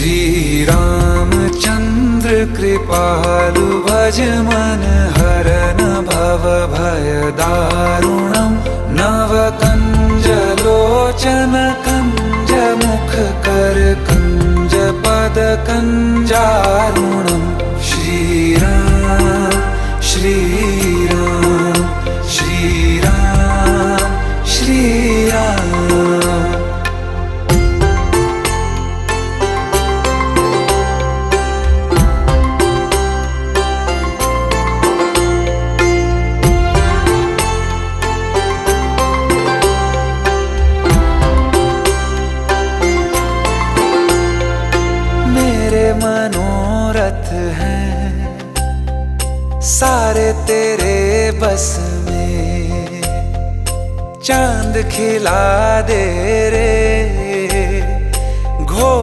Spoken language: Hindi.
श्री रामचंद्र कृपालु भज मन हरन भव भय दारुणम नव कंज लोचन कंज मुख कर कंज पद कंजारुणम श्री राम श्री राम श्री राम श्री राम। मनोरथ हैं सारे तेरे बस में, चांद खिला दे रे घो